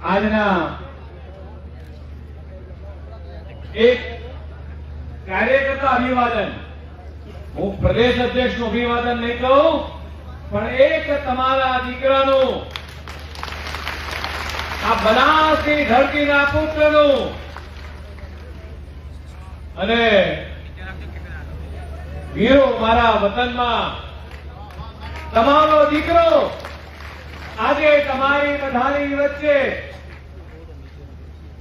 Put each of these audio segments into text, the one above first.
આજના એક કાર્યકર્તા અભિવાદન, હું પ્રદેશ અધ્યક્ષનું અભિવાદન નહીં કહું, પણ એક તમારા દીકરાનું, આ બનાસની ધરતીના પુત્રનું અને વીરો મારા વતનમાં તમારો દીકરો આજે તમારી બધાની વચ્ચે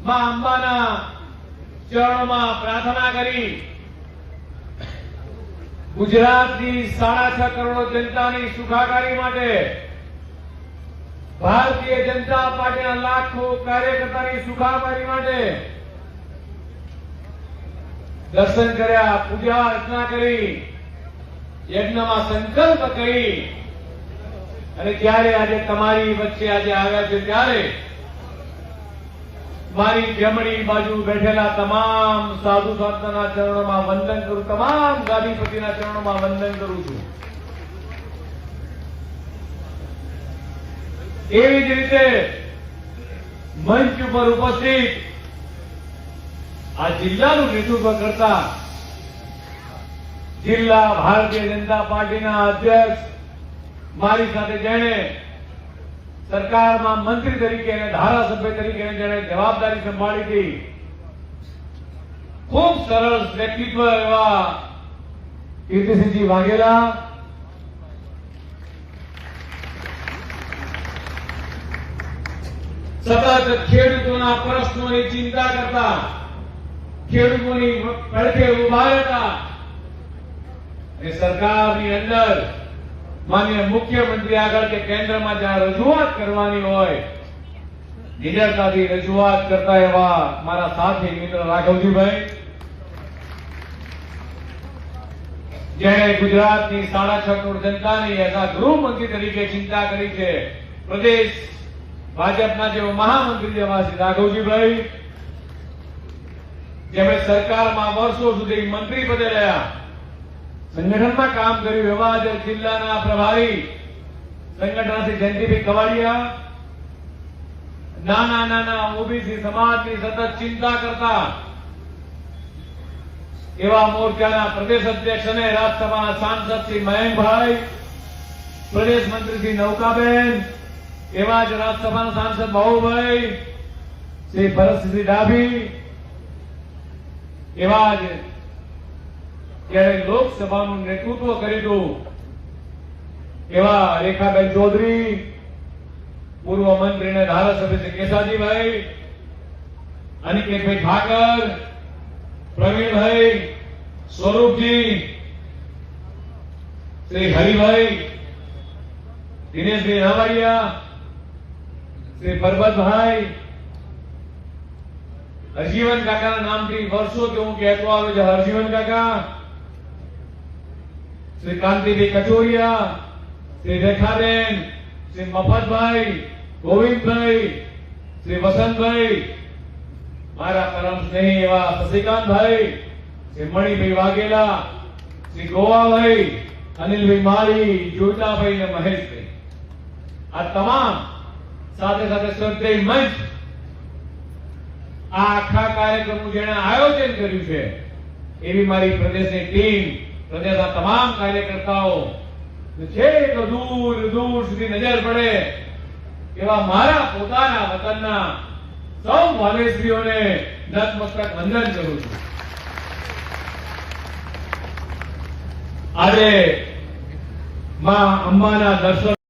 માં અંબાના ચરણોમાં પ્રાર્થના કરી ગુજરાતની 6.5 કરોડ જનતાની સુખાકારી માટે, ભારતીય જનતા પાર્ટીના લાખો કાર્યકર્તાની સુખાકારી માટે દર્શન કર્યા, પૂજા અર્ચના કરી, યજ્ઞમાં સંકલ્પ કરી અને ત્યારે આજે તમારી વચ્ચે આજે આવ્યા છે ત્યારે મારી જમણી બાજુ બેઠેલા તમામ સાધુ સંતોના ચરણોમાં વંદન કરું, તમામ ગાદીપતિના ચરણોમાં વંદન કરું છું. એવી જ રીતે મંચ ઉપર ઉપસ્થિત આ જિલ્લાનું નેતૃત્વ કરતા જિલ્લા ભારતીય જનતા પાર્ટીના અધ્યક્ષ, મારી સાથે જેણે સરકારમાં મંત્રી તરીકે અને ધારાસભ્ય તરીકે જેણે જવાબદારી સંભાળી હતી, ખૂબ સરસ વ્યક્તિત્વ એવા કીર્તિસિંહજી વાઘેલા, સતત ખેડૂતોના પ્રશ્નોની ચિંતા કરતા, ખેડૂતોની પડખે ઉભા રહેતા અને સરકારની અંદર માનનીય મુખ્યમંત્રી આગળ કે કેન્દ્રમાં જ્યાં રજૂઆત કરવાની હોય નિડરતાથી રજૂઆત કરતા એવા મારા સાથી મિત્ર રાઘવજીભાઈ, જેણે ગુજરાતની 6.5 કરોડ જનતાની એના ગૃહમંત્રી તરીકે ચિંતા કરી છે, પ્રદેશ ભાજપના જેવો મહામંત્રી જેવા શ્રી રાઘવજીભાઈ, જેમણે સરકારમાં વર્ષો સુધી મંત્રી પદે રહ્યા, સંગઠનમાં કામ કર્યું એવા જ જિલ્લાના પ્રભારી સંગઠનથી જયંતિભાઈ કવાડિયા, નાના ઓબીસી સમાજની સતત ચિંતા કરતા એવા મોરચાના પ્રદેશ અધ્યક્ષ અને રાજ્યસભાના સાંસદ શ્રી મયંકભાઈ, પ્રદેશ મંત્રી શ્રી નૌકાબેન, એવા જ રાજ્યસભાના સાંસદ બાબુભાઈ, શ્રી ભરતસિંહ ડાભી, એવા જ જ્યારે લોકસભાનું નેતૃત્વ કર્યું એવા રેખાબેન ચૌધરી, પૂર્વ મંત્રી અને ધારાસભ્ય શ્રી કેસાજીભાઈ, અનિકેતભાઈ ઠાકર, પ્રવીણભાઈ, સ્વરૂપજી, શ્રી હરિભાઈ, દિનેશભાઈ નાવાડિયા, શ્રી પરબતભાઈ, હરજીવન કાકાના નામથી વર્ષોથી હું કહેતો આવ્યો છે, હરજીવન કાકા, શ્રી કાંતિભાઈ કચોરિયા, શ્રી રેખાબેન, શ્રી મફતભાઈ, ગોવિંદભાઈ, શ્રી વસંતભાઈ, મારા પરમ સ્નેહી એવા શશિકાંતભાઈ, શ્રી મણિભાઈ વાઘેલા, શ્રી ગોવાભાઈ, અનિલભાઈ માળી, જોતાભાઈ અને મહેશભાઈ, આ તમામ સાથે સાથે શ્રદ્ધેય મંચ આ આખા કાર્યક્રમનું જેણે આયોજન કર્યું છે એવી મારી પ્રદેશની ટીમ, પ્રદેશના તમામ કાર્યકર્તાઓ, છેક દૂર દૂર સુધી નજર પડે એવા મારા પોતાના વતનના સૌ ભાવેશ્રીઓને નતમસ્તક વંદન કરું છું. આજે માં અંબાના દર્શન